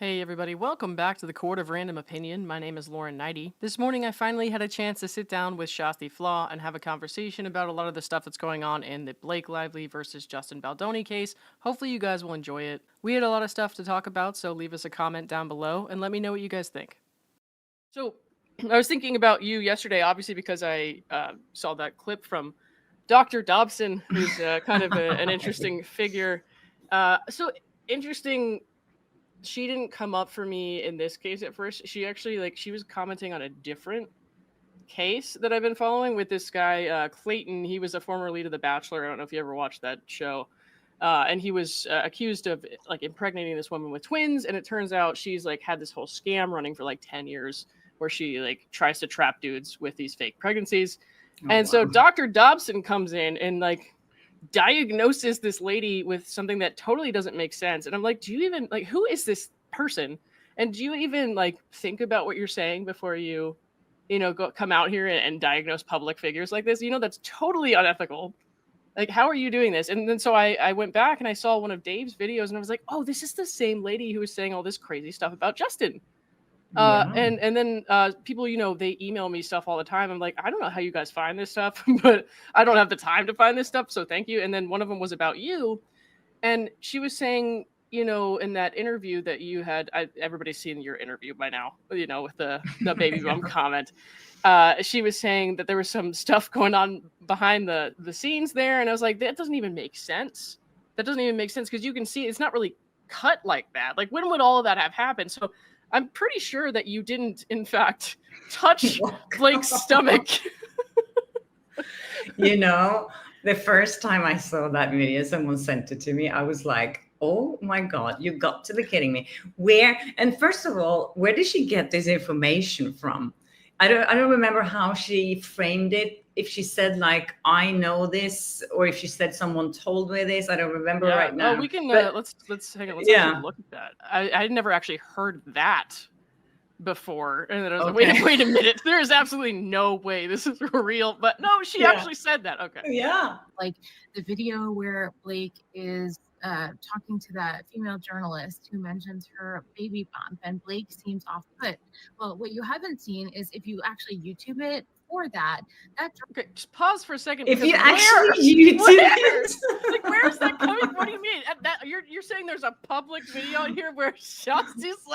Hey everybody, welcome back to the Court of Random Opinion. My name is Neidigh. This morning I finally had a chance to sit down with Kjersti Flaa and have a conversation about a lot of the stuff that's going on in the Blake Lively versus Justin Baldoni case. Hopefully you guys will enjoy it. We had a lot of stuff to talk about, so leave us a comment down below and let me know what you guys think. So, I was thinking about you yesterday, obviously because I saw that clip from Dr. Dobson, who's kind of an interesting figure. So interesting. She didn't come up for me in this case at first. She actually she was commenting on a different case that I've been following with this guy Clayton. He was a former lead of The Bachelor. I don't know if you ever watched that show. And he was accused of impregnating this woman with twins, and it turns out she's had this whole scam running for 10 years where she tries to trap dudes with these fake pregnancies. And so Dr. Dobson comes in and diagnoses this lady with something that totally doesn't make sense. And I'm like, do you even who is this person? And do you even think about what you're saying before you come out here and diagnose public figures like this? That's totally unethical. How are you doing this? And then so I went back and I saw one of Dave's videos and I was like, oh, this is the same lady who was saying all this crazy stuff about Justin. And then people, they email me stuff all the time. I'm like, I don't know how you guys find this stuff, but I don't have the time to find this stuff. So thank you. And then one of them was about you. And she was saying, in that interview that you had, everybody's seen your interview by now, with the baby bump comment. She was saying that there was some stuff going on behind the scenes there. And I was like, that doesn't even make sense. That doesn't even make sense because you can see it's not really cut like that. When would all of that have happened? So I'm pretty sure that you didn't, in fact, touch Blake's stomach. The first time I saw that video, someone sent it to me. I was like, oh my God, you got to be kidding me. And first of all, where did she get this information from? I don't remember how she framed it. If she said I know this, or if she said someone told me this, I don't remember right now. Oh, we can let's hang on. Let's actually look at that. I never actually heard that before, and then I was like, wait a minute. There is absolutely no way this is real. But no, she actually said that. Okay. Yeah. The video where Blake is talking to that female journalist who mentions her baby bump, and Blake seems off put. Well, what you haven't seen is if you actually YouTube it for that. Okay, just pause for a second. If you actually YouTube it, where's that coming? What do you mean? You're saying there's a public video here where Kjersti's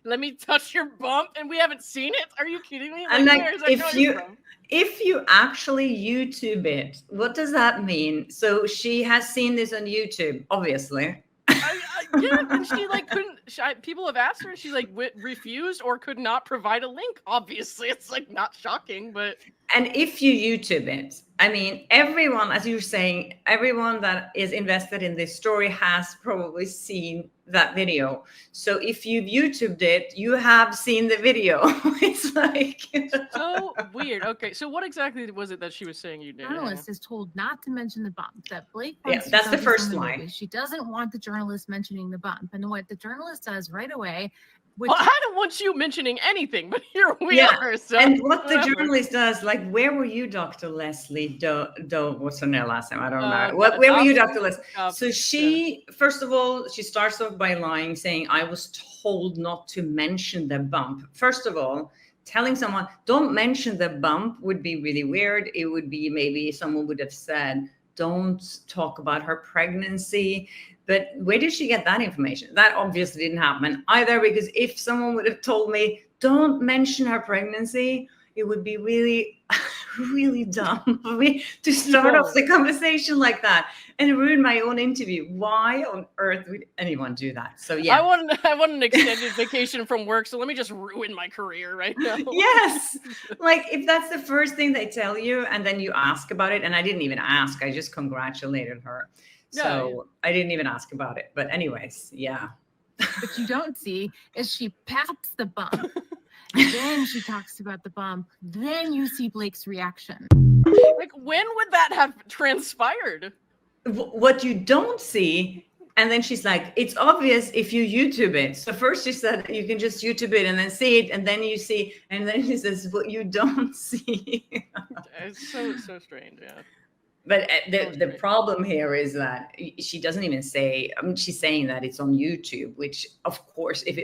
let me touch your bump, and we haven't seen it? Are you kidding me? And if you actually YouTube it, what does that mean? So she has seen this on YouTube, obviously. Yeah, and she couldn't. People have asked her, she refused or could not provide a link. Obviously, it's not shocking, but. And if you YouTube it, I mean, everyone, as you're saying, everyone that is invested in this story has probably seen that video. So if you've YouTubed it, you have seen the video. It's so weird. Okay, so what exactly was it that she was saying you did? The journalist is told not to mention the bump. That Blake. That's the first line. She doesn't want the journalist mentioning the bump, and what the journalist does right away. Well, I don't want you mentioning anything, but here we are. So and what the journalist does, where were you, Dr. Leslie? What's her name last name? I don't know. Where were you, Dr. Leslie? So she, first of all, she starts off by lying, saying, I was told not to mention the bump. First of all, telling someone, don't mention the bump would be really weird. It would be maybe someone would have said, don't talk about her pregnancy. But where did she get that information? That obviously didn't happen either, because if someone would have told me, don't mention her pregnancy, it would be really, really dumb for me to start off the conversation like that and ruin my own interview. Why on earth would anyone do that? So yeah. I want an extended vacation from work, so let me just ruin my career right now. Yes. If that's the first thing they tell you and then you ask about it, and I didn't even ask, I just congratulated her. So I didn't even ask about it. But anyways, yeah. What you don't see is she pats the bump. Then she talks about the bump. Then you see Blake's reaction. When would that have transpired? What you don't see, and then she's like, it's obvious if you YouTube it. So first she said, you can just YouTube it and then see it. And then you see, and then she says, what you don't see. It's so strange, yeah. But the problem here is that she doesn't even say, I mean, she's saying that it's on YouTube, which of course, if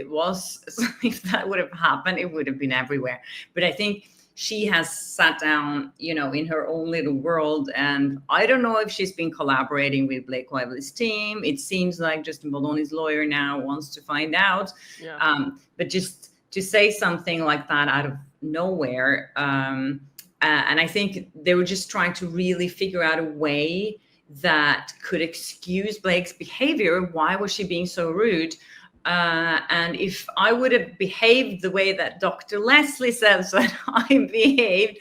that would have happened, it would have been everywhere. But I think she has sat down, in her own little world. And I don't know if she's been collaborating with Blake Lively's team. It seems like Justin Baldoni's lawyer now wants to find out. Yeah. But just to say something like that out of nowhere, and I think they were just trying to really figure out a way that could excuse Blake's behavior. Why was she being so rude? And if I would have behaved the way that Dr. Leslie says that I behaved,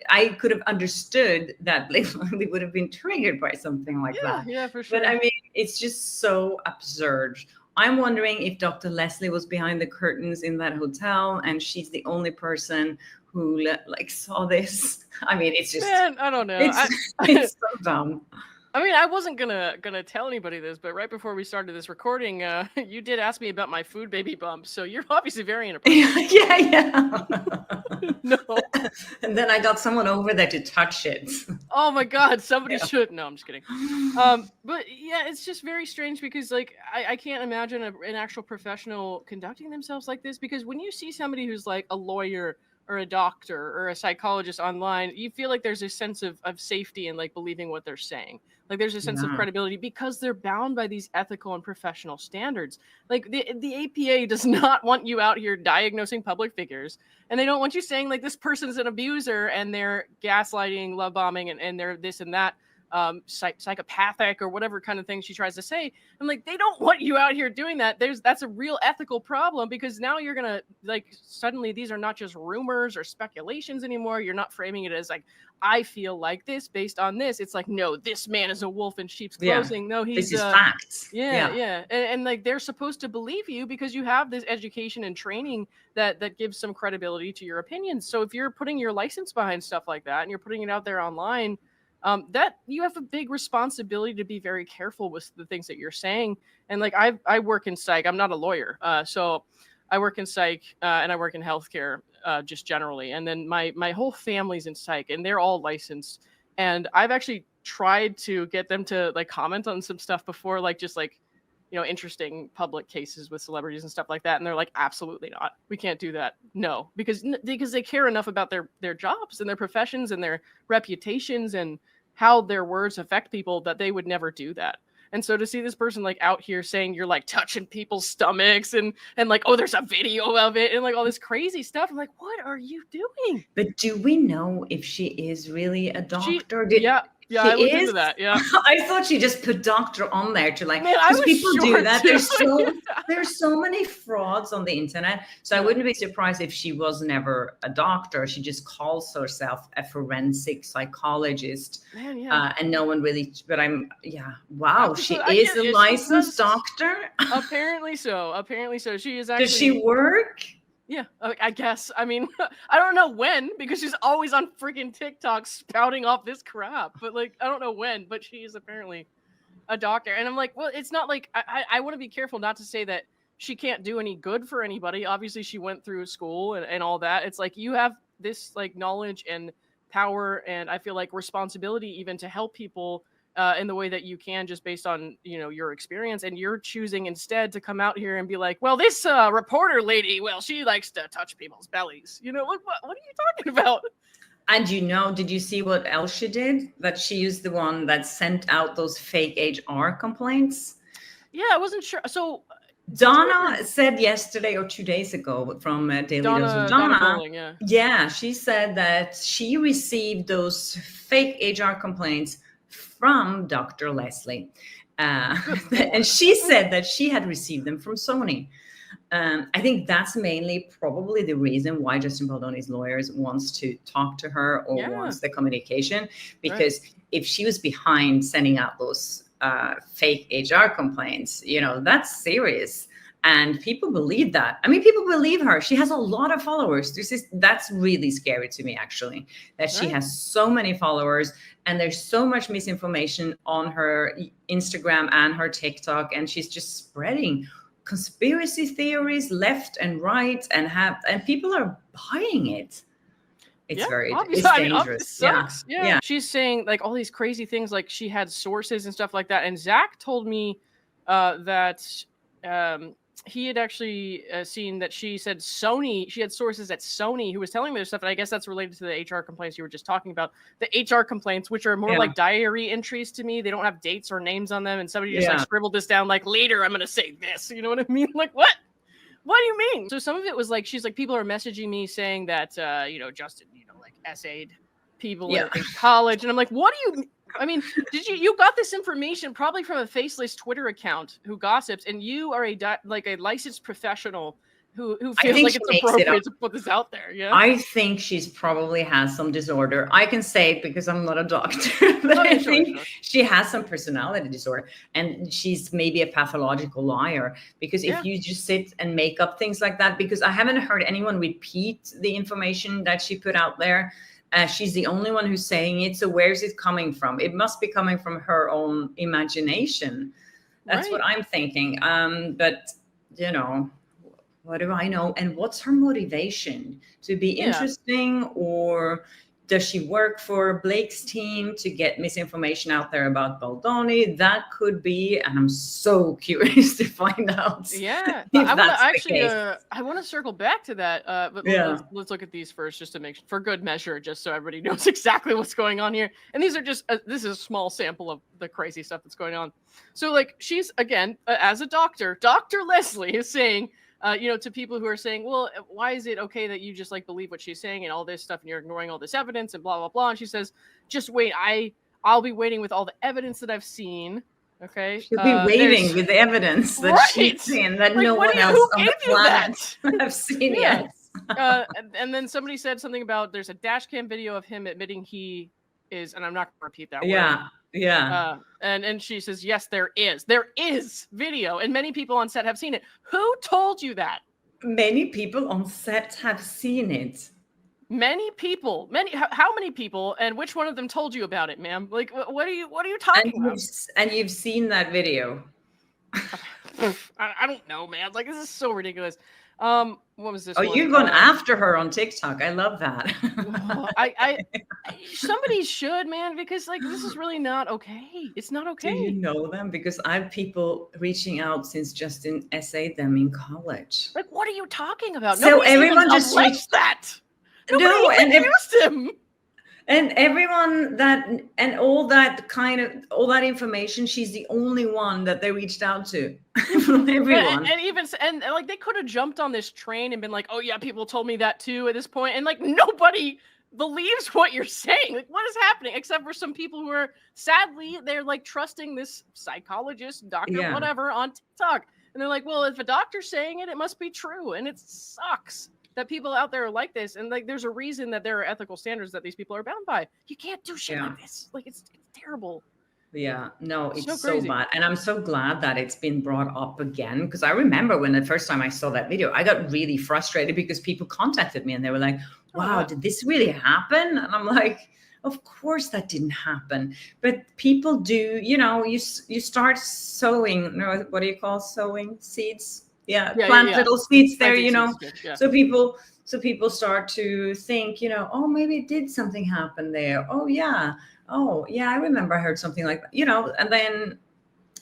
I could have understood that Blake Lively would have been triggered by something like that. Yeah, for sure. But I mean, it's just so absurd. I'm wondering if Dr. Leslie was behind the curtains in that hotel and she's the only person who saw this. I mean, it's just, man, I don't know. It's so dumb. I mean, I wasn't gonna tell anybody this, but right before we started this recording, you did ask me about my food baby bump, so you're obviously very inappropriate. Yeah. No. And then I got someone over there to touch it. Oh my God, somebody should. No, I'm just kidding. But yeah, it's just very strange because I can't imagine an actual professional conducting themselves like this, because when you see somebody who's like a lawyer or a doctor or a psychologist online, you feel like there's a sense of safety in believing what they're saying. Like there's a sense of credibility because they're bound by these ethical and professional standards. Like the APA does not want you out here diagnosing public figures, and they don't want you saying this person's an abuser and they're gaslighting, love bombing, and they're this and that. Psychopathic or whatever kind of thing she tries to say. I'm like, they don't want you out here doing that. That's a real ethical problem, because now you're gonna suddenly these are not just rumors or speculations anymore. You're not framing it as I feel like this based on this. It's no, this man is a wolf in sheep's clothing. No, he's this is facts. Yeah. And they're supposed to believe you because you have this education and training that gives some credibility to your opinions. So if you're putting your license behind stuff like that and you're putting it out there online, that you have a big responsibility to be very careful with the things that you're saying. And I work in psych. I'm not a lawyer. So I work in psych and I work in healthcare just generally. And then my whole family's in psych and they're all licensed. And I've actually tried to get them to comment on some stuff before, interesting public cases with celebrities and stuff like that. And they're like, absolutely not. We can't do that. No, because they care enough about their jobs and their professions and their reputations and how their words affect people that they would never do that. And so to see this person out here saying you're touching people's stomachs and oh, there's a video of it and all this crazy stuff. I'm like, what are you doing? But do we know if she is really a doctor? Yeah, I looked into that. Yeah, I thought she just put doctor on there to Man, I was people sure do that. too. There's so many frauds on the internet. So I wouldn't be surprised if she was never a doctor. She just calls herself a forensic psychologist. Man, yeah. And no one really. But wow, she is a licensed doctor. Apparently so. She is actually. Does she work? Yeah, I guess. I mean, I don't know when, because she's always on freaking TikTok spouting off this crap. But I don't know when, but she is apparently a doctor. And I'm like, well, it's not I want to be careful not to say that she can't do any good for anybody. Obviously, she went through school and all that. It's you have this knowledge and power, and I feel responsibility even to help people in the way that you can, just based on your experience, and you're choosing instead to come out here and be like, well, this reporter lady, well, she likes to touch people's bellies. What are you talking about? And did you see what else she did? That she used the one that sent out those fake HR complaints. Yeah, I wasn't sure. So Donna said yesterday or 2 days ago from Daily Dose with Donna. Bowling, yeah, she said that she received those fake HR complaints from Dr. Leslie. And she said that she had received them from Sony. I think that's mainly probably the reason why Justin Baldoni's lawyers wants to talk to her or wants the communication, because if she was behind sending out those fake HR complaints, that's serious. And people believe that. I mean, people believe her. She has a lot of followers. That's really scary to me, actually, that she has so many followers and there's so much misinformation on her Instagram and her TikTok. And she's just spreading conspiracy theories left and right and people are buying it. It's obviously. it's I mean, it dangerous. sucks. Yeah. She's saying like all these crazy things, like she had sources and stuff like that. And Zach told me that he had actually seen that she said Sony. She had sources at Sony who was telling me this stuff, and I guess that's related to the HR complaints you were just talking about. The HR complaints, which are more like diary entries to me. They don't have dates or names on them, and somebody just like scribbled this down. Like later, I'm gonna say this. You know what I mean? Like what? What do you mean? So some of it was like, she's like, people are messaging me saying that, Justin, like essayed people in college. And I'm like, what do you, I mean, you got this information probably from a faceless Twitter account who gossips, and you are a licensed professional who feels like it's appropriate to put this out there. Yeah. I think she's probably has some disorder. I can say it because I'm not a doctor, but I think she has some personality disorder, and she's maybe a pathological liar, because if you just sit and make up things like that, because I haven't heard anyone repeat the information that she put out there. She's the only one who's saying it. So where's it coming from? It must be coming from her own imagination. That's what I'm thinking. But what do I know? And what's her motivation? To be interesting, or does she work for Blake's team to get misinformation out there about Baldoni? That could be, and I'm so curious to find out. Yeah, I want to circle back to that. But let's look at these first, just to make for good measure, just so everybody knows exactly what's going on here. And these are just this is a small sample of the crazy stuff that's going on. So, like, she's again as a doctor, Dr. Leslie is saying. To people who are saying, well, why is it okay that you just like believe what she's saying and all this stuff, and you're ignoring all this evidence and blah, blah, blah. And she says, just wait. I'll be waiting with all the evidence that I've seen. Okay. She'll be waiting with the evidence that she's seen that no one else on the planet have seen yet. And then somebody said something about there's a dash cam video of him admitting he is, and I'm not going to repeat that word. Yeah. And she says, yes, there is video, and many people on set have seen it. Who told you that? Many people on set have seen it. Many people, how many people, and which one of them told you about it, ma'am? Like, what are you talking about? And you've seen that video. I don't know, man. Like, this is so ridiculous. What was this? Oh, you've gone after her on TikTok. I love that. Somebody should, man, because like this is really not okay. It's not okay. Do you know them? Because I have people reaching out since Justin essayed them in college. Like, what are you talking about? So everyone just reached that. Nobody even used him. And everyone all that information, she's the only one that they reached out to. Everyone. And like they could have jumped on this train and been like, oh yeah, people told me that too at this point. And like nobody believes what you're saying. Like, what is happening? Except for some people who are sadly, they're like trusting this psychologist, doctor, whatever on TikTok. And they're like, well, if a doctor's saying it, it must be true. And it sucks that people out there are like this. And like, there's a reason that there are ethical standards that these people are bound by. You can't do shit like this. Like, it's terrible. Yeah, no, it's so bad. And I'm so glad that it's been brought up again, because I remember when the first time I saw that video, I got really frustrated because people contacted me and they were like, wow, did this really happen? And I'm like, of course that didn't happen. But people do, you start sowing, what do you call sowing seeds? Plant little seeds there, So people start to think, oh, maybe did something happen there? Oh yeah, I remember I heard something like that, and then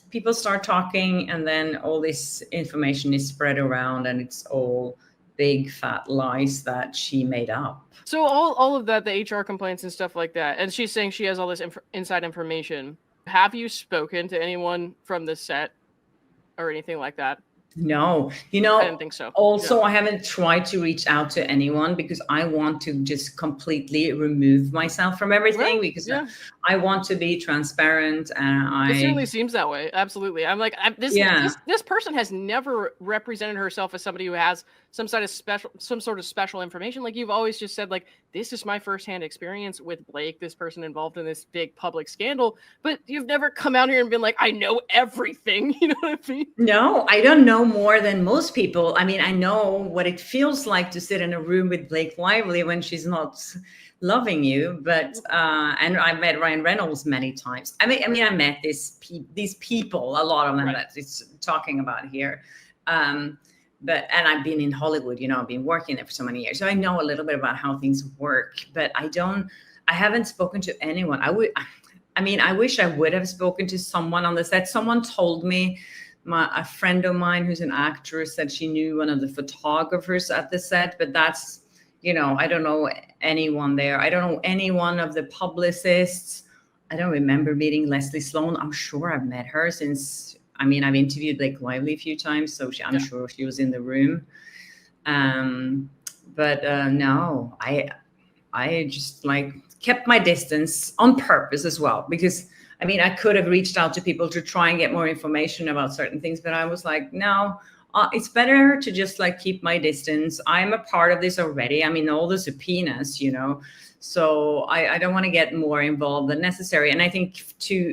people start talking, and then all this information is spread around, and it's all big fat lies that she made up. So all of that, the HR complaints and stuff like that, and she's saying she has all this inside information. Have you spoken to anyone from the set or anything like that? No, I didn't think so. Also, I haven't tried to reach out to anyone because I want to just completely remove myself from everything, because I want to be transparent. And it certainly seems that way. Absolutely. I'm like, this person has never represented herself as somebody who has some sort of special information. Like, you've always just said, like, this is my firsthand experience with Blake, this person involved in this big public scandal. But you've never come out here and been like, I know everything. You know what I mean? No, I don't know more than most people. I mean, I know what it feels like to sit in a room with Blake Lively when she's not loving you. But and I've met Ryan Reynolds many times. I mean, I met these people, a lot of them that it's talking about here. and I've been in Hollywood, I've been working there for so many years. So I know a little bit about how things work, but I haven't spoken to anyone. I wish I would have spoken to someone on the set. Someone told me, a friend of mine who's an actress, said she knew one of the photographers at the set, but that's, I don't know anyone there. I don't know any one of the publicists. I don't remember meeting Leslie Sloan. I'm sure I've met her since, I've interviewed Blake Lively a few times, so I'm sure she was in the room. But no, I just kept my distance on purpose as well, because I could have reached out to people to try and get more information about certain things, but I was like, no, it's better to just keep my distance. I'm a part of this already. All the subpoenas, so I don't want to get more involved than necessary. And I think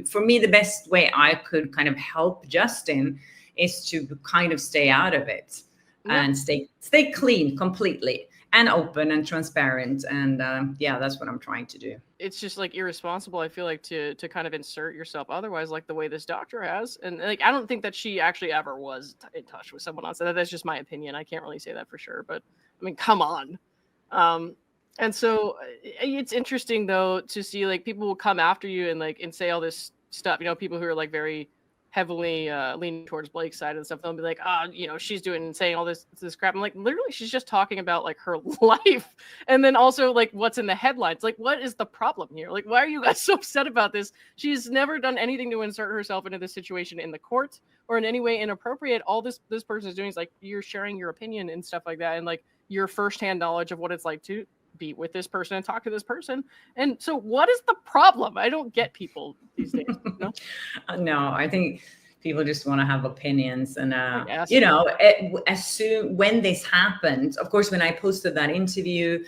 for me, the best way I could kind of help Justin is to kind of stay out of it and stay clean completely and open and transparent. And that's what I'm trying to do. It's just irresponsible, I feel to kind of insert yourself otherwise, the way this doctor has. And I don't think that she actually ever was in touch with someone else. That's just my opinion. I can't really say that for sure, but come on. And so it's interesting though to see people will come after you and say all this stuff, people who are very heavily leaning towards Blake's side and stuff. They'll be like, she's doing and saying all this crap. I'm literally, she's just talking about her life. And then also what's in the headlines. What is the problem here? Why are you guys so upset about this? She's never done anything to insert herself into this situation in the court or in any way inappropriate. All this person is doing is you're sharing your opinion and stuff like that. And your firsthand knowledge of what it's like to be with this person and talk to this person. And so what is the problem? I don't get people these days. No, I think people just want to have opinions. And as soon when this happened, of course, when I posted that interview,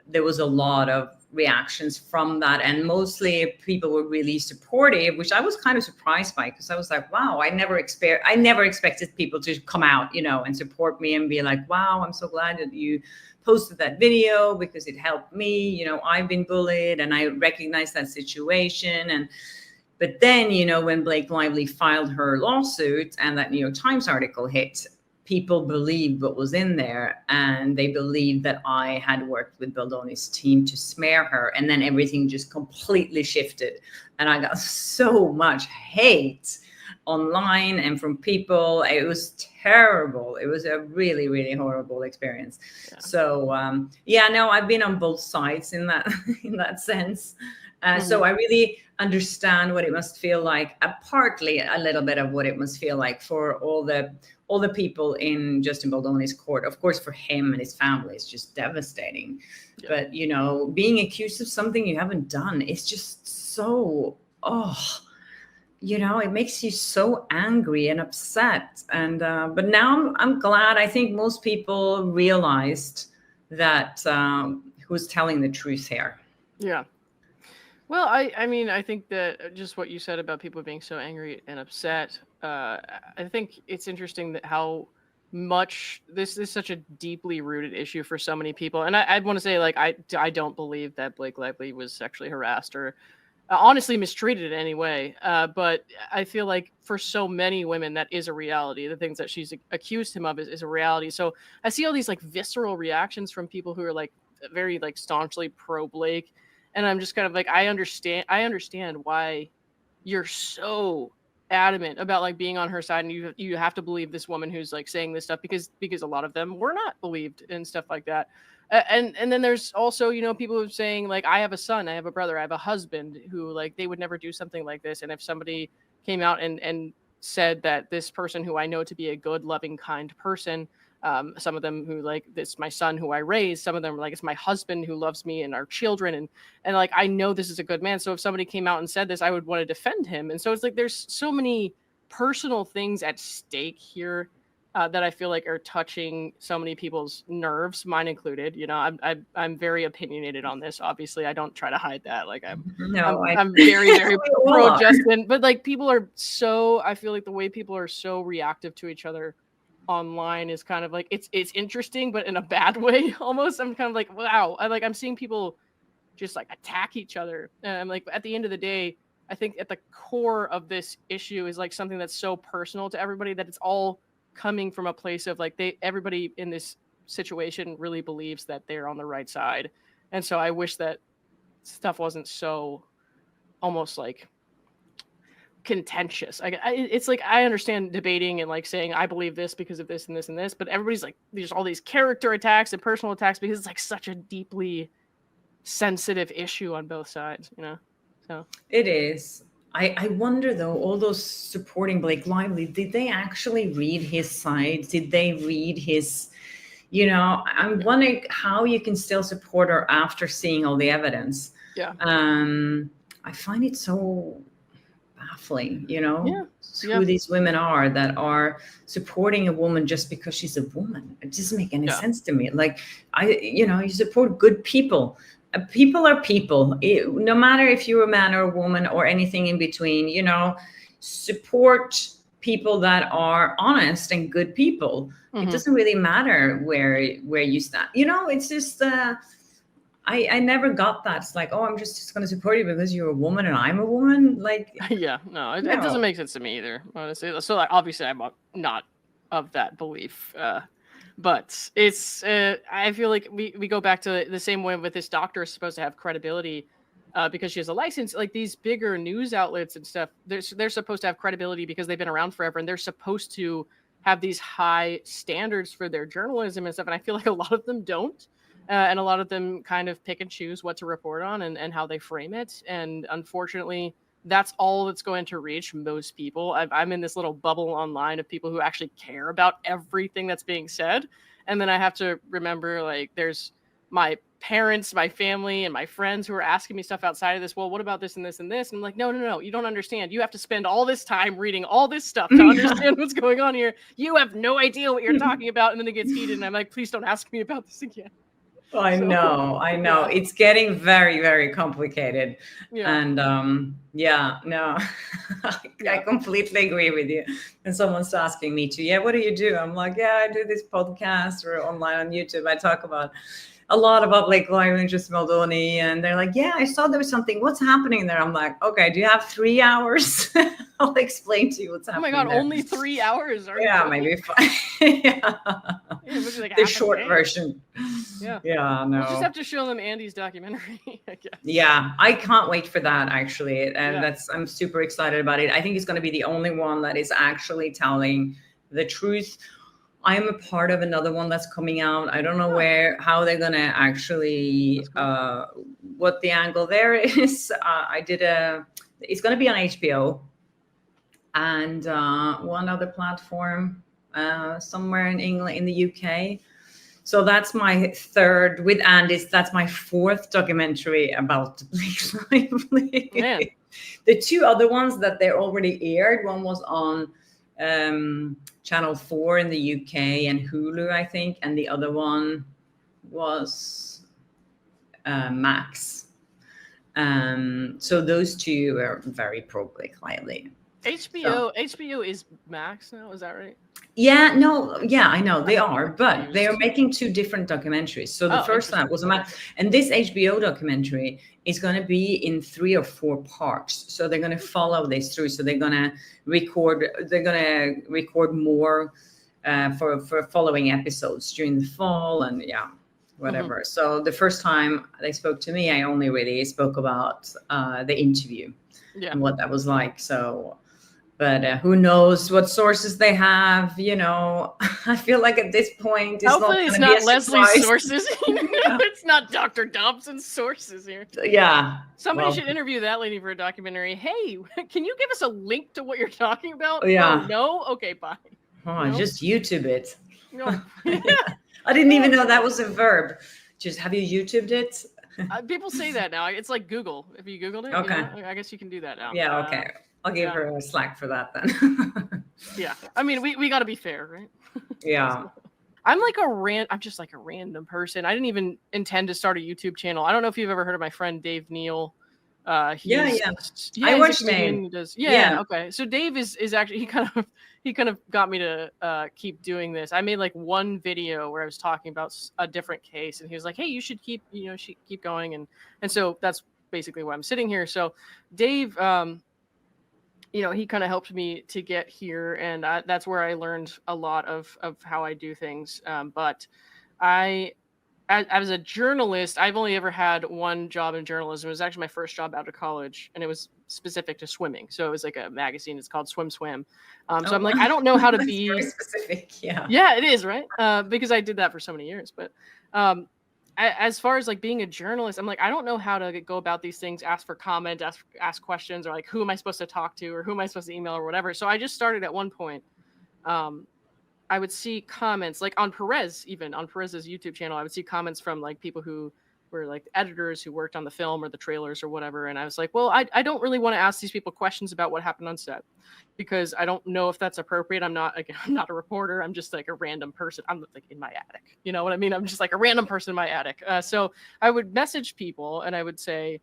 there was a lot of reactions from that, and mostly people were really supportive, which I was kind of surprised by, because I was like, wow, I never expected people to come out and support me and be like, wow, I'm so glad that you posted that video because it helped me. I've been bullied and I recognize that situation. But then, when Blake Lively filed her lawsuit and that New York Times article hit, people believed what was in there, and they believed that I had worked with Baldoni's team to smear her. And then everything just completely shifted. And I got so much hate online and from people. It was terrible. It was a really, really horrible experience. Yeah. So I've been on both sides in that sense. So I really understand what it must feel like, partly a little bit of what it must feel like for all the people in Justin Baldoni's court. Of course, for him and his family, it's just devastating. Yeah. But, being accused of something you haven't done is just so, it makes you so angry and upset. And but now I'm glad. I think most people realized that who's telling the truth here. Yeah. Well, I think that just what you said about people being so angry and upset, I think it's interesting that how much this is such a deeply rooted issue for so many people. And I want to say, I don't believe that Blake Lively was sexually harassed or honestly mistreated in any way. But I feel like for so many women, that is a reality. The things that she's accused him of is a reality. So I see all these visceral reactions from people who are very staunchly pro Blake. And I'm just kind of I understand why you're so adamant about being on her side, and you have to believe this woman who's saying this stuff because a lot of them were not believed and stuff like that. And then there's also, people who are saying I have a son, I have a brother, I have a husband who they would never do something like this. And if somebody came out and said that this person who I know to be a good, loving, kind person, some of them who this my son who I raised, some of them it's my husband who loves me and our children, and I know this is a good man. So if somebody came out and said this, I would want to defend him. And so it's there's so many personal things at stake here that I feel are touching so many people's nerves, mine included. I'm very opinionated on this. Obviously, I don't try to hide that. I'm very, very pro Justin, but people are so, I feel the way people are so reactive to each other online is kind of it's interesting, but in a bad way almost. I'm kind of wow, I'm seeing people just attack each other. And I'm at the end of the day, I think at the core of this issue is something that's so personal to everybody that it's all coming from a place of like everybody in this situation really believes that they're on the right side. And so I wish that stuff wasn't so almost like contentious. It's like I understand debating and like saying I believe this because of this and this and this, but everybody's like there's all these character attacks and personal attacks because it's like such a deeply sensitive issue on both sides, you know. So it is. I wonder though, all those supporting Blake Lively, did they actually read his side? Did they read his, I'm wondering how you can still support her after seeing all the evidence. Yeah. I find it so baffling, who these women are that are supporting a woman just because she's a woman. It doesn't make any sense to me. Like, you support good people. People are people. No matter if you're a man or a woman or anything in between, support people that are honest and good people. It doesn't really matter where you stand. It's just I never got that. It's like, oh, I'm just going to support you because you're a woman and I'm a woman. Like, it doesn't make sense to me either, honestly. So like, obviously I'm not of that belief. But it's, I feel like we go back to the same way with this doctor is supposed to have credibility because she has a license. Like these bigger news outlets and stuff, they're supposed to have credibility because they've been around forever and they're supposed to have these high standards for their journalism and stuff. And I feel like a lot of them don't. And a lot of them kind of pick and choose what to report on and how they frame it. And unfortunately, that's all that's going to reach most people. I'm in this little bubble online of people who actually care about everything that's being said. And then I have to remember, like, there's my parents, my family, and my friends who are asking me stuff outside of this. Well, what about this and this and this? And I'm like, no, you don't understand. You have to spend all this time reading all this stuff to understand what's going on here. You have no idea what you're talking about. And then it gets heated. And I'm like, please don't ask me about this again. I know. Yeah. It's getting very, very complicated. Yeah. And I completely agree with you. And someone's asking me to, what do you do? I'm like, I do this podcast or online on YouTube. I talk about a lot about Blake Lively and just Baldoni. And they're like, I saw there was something. What's happening there? I'm like, okay, do you have 3 hours? I'll explain to you what's happening. Oh my God, there. only 3 hours? Maybe 5. Like the short version. Yeah, no. We'll just have to show them Andy's documentary, I guess. Yeah, I can't wait for that actually, and I'm super excited about it. I think it's going to be the only one that is actually telling the truth. I'm a part of another one that's coming out. I don't know how they're going to actually what the angle there is. It's going to be on HBO and one other platform somewhere in England, in the UK. So that's my third with Andy's. That's my fourth documentary about Blake Lively. Man. The two other ones that they already aired, one was on Channel 4 in the UK and Hulu, I think, and the other one was Max. So those two were very pro Blake Lively. HBO is Max now, is that right? I know they are, but they are making two different documentaries. So the first one was a Max, and this HBO documentary is going to be in 3 or 4 parts. So they're going to follow this through. So they're going to record more for following episodes during the fall and whatever. Mm-hmm. So the first time they spoke to me, I only really spoke about the interview and what that was like. So. But who knows what sources they have? I feel like at this point, hopefully it's not Leslie's sources. It's not Dr. Dobson's sources here. Yeah. Somebody should interview that lady for a documentary. Hey, can you give us a link to what you're talking about? Yeah. Oh, no? Okay, bye. No? Just YouTube it. No. I didn't even know that was a verb. Just have you YouTubed it? People say that now. It's like Google. If you Googled it, okay. I guess you can do that now. Yeah, okay. I'll give her a slack for that then. Yeah. I mean, we got to be fair, right? Yeah. I'm just like a random person. I didn't even intend to start a YouTube channel. I don't know if you've ever heard of my friend Dave Neal. I watched Dave. Okay. So Dave is actually he kind of got me to keep doing this. I made like one video where I was talking about a different case, and he was like, "Hey, you should keep going," and so that's basically why I'm sitting here. So Dave, he kind of helped me to get here, and that's where I learned a lot of how I do things. But I, as a journalist, I've only ever had one job in journalism. It was actually my first job out of college, and it was specific to swimming. So it was like a magazine. It's called Swim Swam. So I'm like, I don't know how to That's be very specific. Yeah. Yeah, it is, right? Because I did that for so many years. But as far as like being a journalist, I'm like, I don't know how to go about these things, ask for comment, ask questions, or like, who am I supposed to talk to, or who am I supposed to email, or whatever. So I just started at one point. I would see comments like on Perez's YouTube channel. I would see comments from like people who were like editors who worked on the film or the trailers or whatever. And I was like, well, I don't really want to ask these people questions about what happened on set because I don't know if that's appropriate. I'm not a reporter. I'm just like a random person. I'm like in my attic. You know what I mean? I'm just like a random person in my attic. So I would message people and I would say,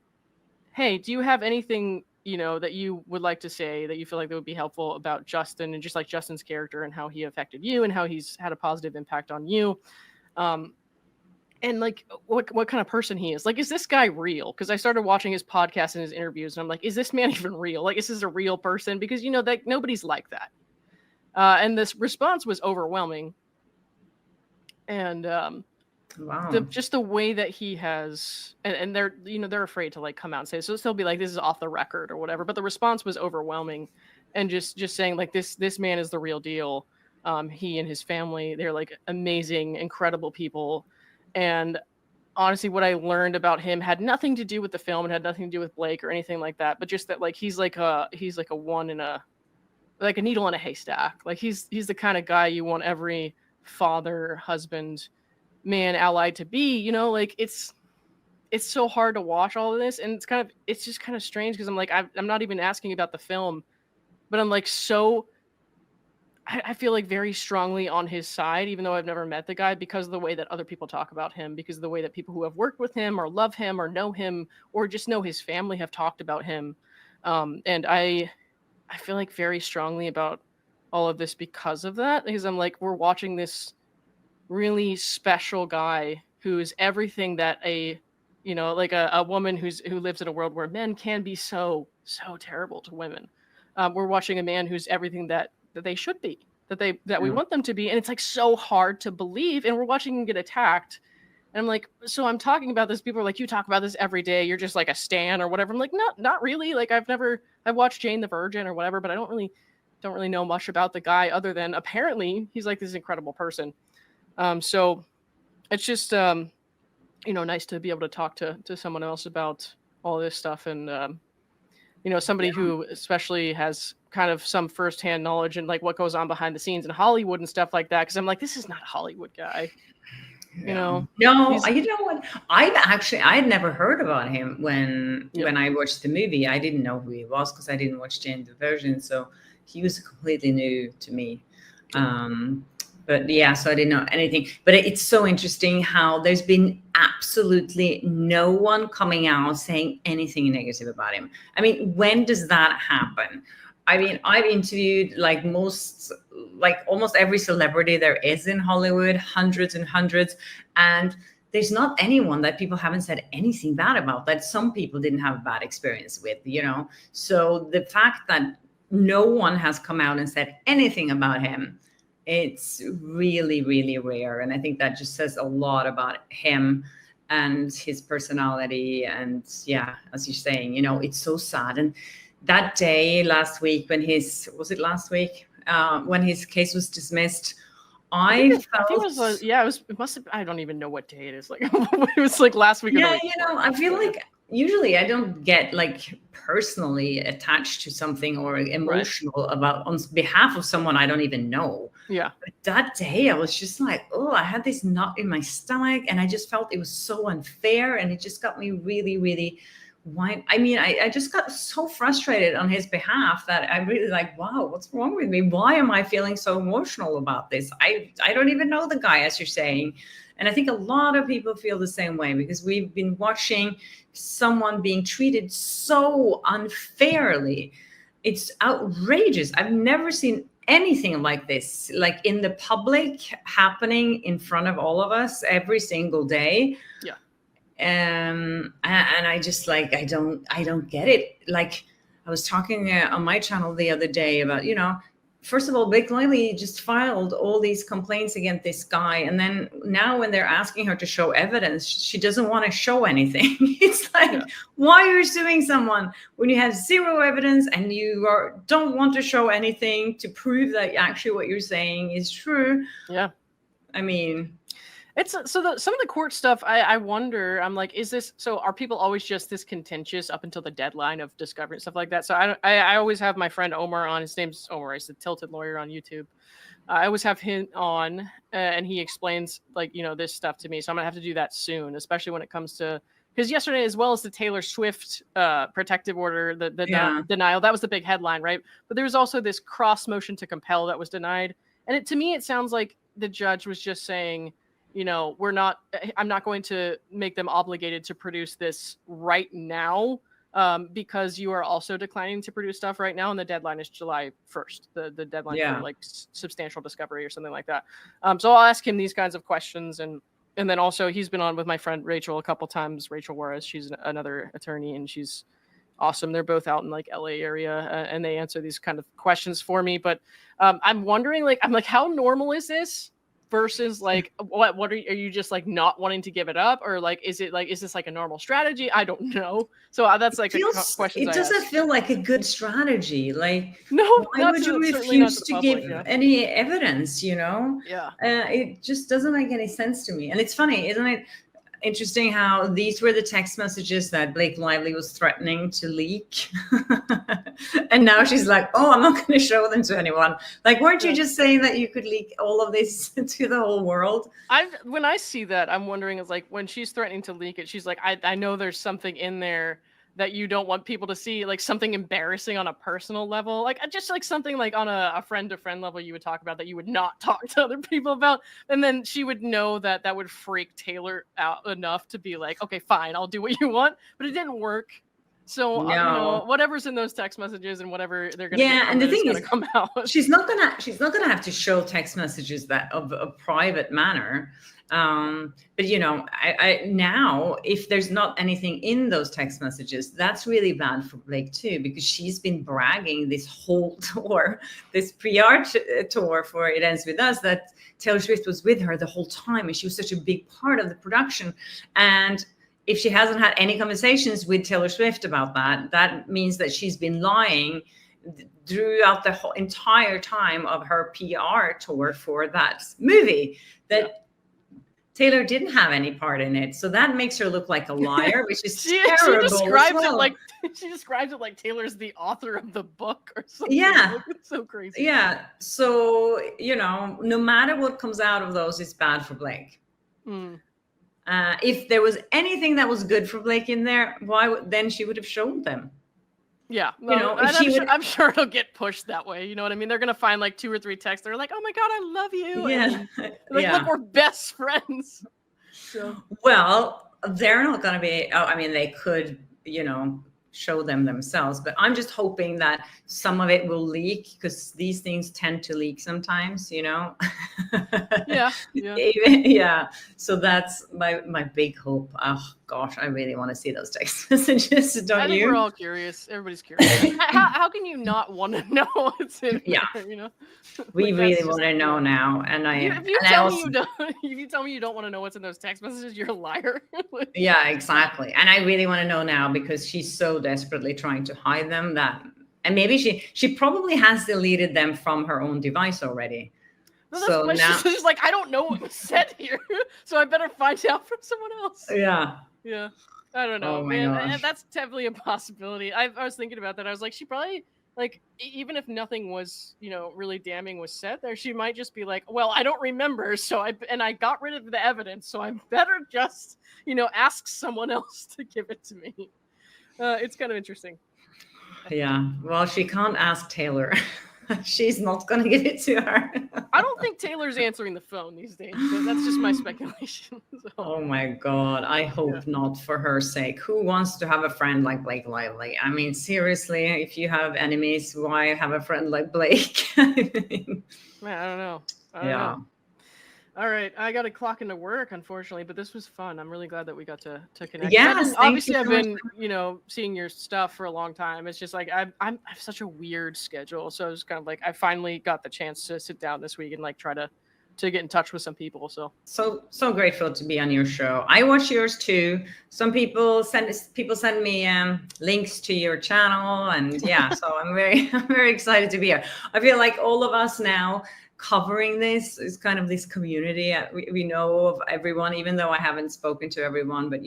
hey, do you have anything, that you would like to say that you feel like that would be helpful about Justin and just like Justin's character and how he affected you and how he's had a positive impact on you? And like what kind of person he is. Like, is this guy real? Because I started watching his podcast and his interviews and I'm like, is this man even real? Like, is this a real person? Because that nobody's like that. And this response was overwhelming. And wow. Just the way that he has, and they're afraid to like come out and say, so they'll be like, this is off the record or whatever. But the response was overwhelming, and just saying like this man is the real deal. He and his family, they're like amazing, incredible people. And honestly, what I learned about him had nothing to do with the film and had nothing to do with Blake or anything like that. But just that like he's like a one in a like a needle in a haystack. Like he's the kind of guy you want every father, husband, man allied to be, like it's so hard to watch all of this, and it's just kind of strange because I'm like I'm not even asking about the film, but I'm like I feel like very strongly on his side, even though I've never met the guy, because of the way that other people talk about him, because of the way that people who have worked with him or love him or know him or just know his family have talked about him. And I feel like very strongly about all of this because of that, because I'm like, we're watching this really special guy who is everything that a woman who lives in a world where men can be so terrible to women. We're watching a man who's everything that they should be, that we want them to be, and it's like so hard to believe. And we're watching him get attacked, and I'm like, so I'm talking about this. People are like, you talk about this every day. You're just like a stan or whatever. I'm like, not really. Like I've watched Jane the Virgin or whatever, but I don't really know much about the guy other than apparently he's like this incredible person. So it's just, nice to be able to talk to someone else about all this stuff. And, somebody who especially has kind of some firsthand knowledge and like what goes on behind the scenes in Hollywood and stuff like that. Cause I'm like, this is not a Hollywood guy, No, you know what? I had never heard about him when I watched the movie. I didn't know who he was because I didn't watch Jane the Virgin. So he was completely new to me. But yeah, so I didn't know anything. But it's so interesting how there's been absolutely no one coming out saying anything negative about him. I mean, when does that happen? I mean, I've interviewed almost every celebrity there is in Hollywood, hundreds and hundreds. And there's not anyone that people haven't said anything bad about, that some people didn't have a bad experience with, So the fact that no one has come out and said anything about him, it's really, really rare. And I think that just says a lot about him and his personality. And yeah, as you're saying, it's so sad. And that day last week when his case was dismissed, I don't even know what day it is. Like it was like last week. Yeah, I feel like usually I don't get personally attached to something or emotional about on behalf of someone I don't even know. Yeah. But that day I was just like, oh, I had this knot in my stomach and I just felt it was so unfair, and it just got me really, really I just got so frustrated on his behalf that I really wow, what's wrong with me? Why am I feeling so emotional about this? I don't even know the guy, as you're saying. And I think a lot of people feel the same way because we've been watching someone being treated so unfairly. It's outrageous. I've never seen anything like this, in the public, happening in front of all of us every single day. Yeah. And I just I don't get it. I was talking on my channel the other day about, first of all, Blake Lively just filed all these complaints against this guy. And then now when they're asking her to show evidence, she doesn't want to show anything. It's like, why are you suing someone when you have zero evidence and you don't want to show anything to prove that actually what you're saying is true? Yeah. I mean, it's some of the court stuff. I wonder. I'm like, are people always just this contentious up until the deadline of discovery and stuff like that? So I always have my friend Omar on. His name's Omar. He's the Tilted Lawyer on YouTube. I always have him on, and he explains this stuff to me. So I'm gonna have to do that soon, especially when it comes to, because yesterday, as well as the Taylor Swift protective order, the denial, that was the big headline, right? But there was also this cross motion to compel that was denied, and to me it sounds like the judge was just saying, I'm not going to make them obligated to produce this right now, because you are also declining to produce stuff right now. And the deadline is July 1st, the deadline for substantial discovery or something like that. So I'll ask him these kinds of questions. And then also he's been on with my friend Rachel a couple times, Rachel Juarez. She's another attorney and she's awesome. They're both out in LA area, and they answer these kind of questions for me. But I'm wondering, how normal is this? Versus what are you just not wanting to give it up, or is this a normal strategy? I don't know. So that's a question. It doesn't feel like a good strategy. No, why would you refuse to give any evidence? It just doesn't make any sense to me. And it's funny, isn't it? Interesting how these were the text messages that Blake Lively was threatening to leak. And now she's like, oh, I'm not going to show them to anyone. Weren't you just saying that you could leak all of this to the whole world? When I see that, I'm wondering, when she's threatening to leak it, she's like, I know there's something in there that you don't want people to see, something embarrassing on a personal level, just something on a friend-to-friend level you would talk about that you would not talk to other people about. And then she would know that would freak Taylor out enough to be like, okay, fine, I'll do what you want. But it didn't work. So whatever's in those text messages and whatever they're going to and the thing is, come out. she's not gonna have to show text messages that of a private manner. But I now, if there's not anything in those text messages, that's really bad for Blake too, because she's been bragging this whole tour, this PR tour for It Ends With Us, that Taylor Swift was with her the whole time, and she was such a big part of the production. And if she hasn't had any conversations with Taylor Swift about that, that means that she's been lying throughout the whole entire time of her PR tour for that movie, that Taylor didn't have any part in it. So that makes her look like a liar, which is terrible. She describes it like Taylor's the author of the book or something. Yeah. It's so crazy. Yeah. So, no matter what comes out of those, it's bad for Blake. If there was anything that was good for Blake in there, then she would have shown them. Yeah, I'm sure it'll get pushed that way. You know what I mean? They're gonna find 2 or 3 texts. They're like, "Oh my god, I love you." Yeah, look, we're best friends. So. Well, they're not gonna be. I mean, they could, show them themselves, but I'm just hoping that some of it will leak, because these things tend to leak sometimes. Yeah. So that's my big hope. Oh gosh, I really want to see those text messages. Don't I think you? We're all curious. Everybody's curious. how can you not want to know what's in there? We really want to know now. And if you tell me you don't want to know what's in those text messages, you're a liar. Yeah, exactly. And I really want to know now, because she's so desperately trying to hide them and maybe she probably has deleted them from her own device already. So now she's like, I don't know what was said here, so I better find out from someone else. Yeah. I don't know, oh man. Gosh. That's definitely a possibility. I was thinking about that. I was like, she probably even if nothing was really damning was said there, she might just be like, well, I don't remember, so I got rid of the evidence, so I better just ask someone else to give it to me. It's kind of interesting. Yeah, well, she can't ask Taylor. She's not going to give it to her. I don't think Taylor's answering the phone these days, but that's just my speculation. So. Oh my God. I hope not, for her sake. Who wants to have a friend like Blake Lively? I mean, seriously, if you have enemies, why have a friend like Blake? Man, I don't know. I don't know. All right, I got to clock into work, unfortunately, but this was fun. I'm really glad that we got to connect. 'Cause Yes, thank you I've so much. been, seeing your stuff for a long time. It's just like I have such a weird schedule, so it's kind of like I finally got the chance to sit down this week and like try to get in touch with some people. So So grateful to be on your show. I watch yours too. Some people send me links to your channel, and yeah, so I'm very I'm very excited to be here. I feel like all of us now covering this is kind of this community. We know of everyone, even though I haven't spoken to everyone, but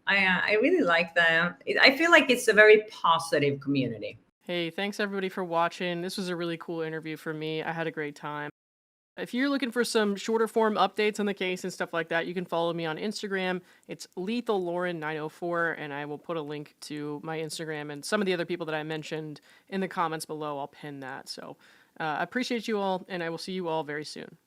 I really like that. I feel like it's a very positive community. hey, thanks everybody for watching. This was a really cool interview for me. I had a great time. If you're looking for some shorter form updates on the case and stuff like that, you can follow me on Instagram. It's LethalLauren904, and I will put a link to my Instagram and some of the other people that I mentioned in the comments below. I'll pin that. So I appreciate you all, and I will see you all very soon.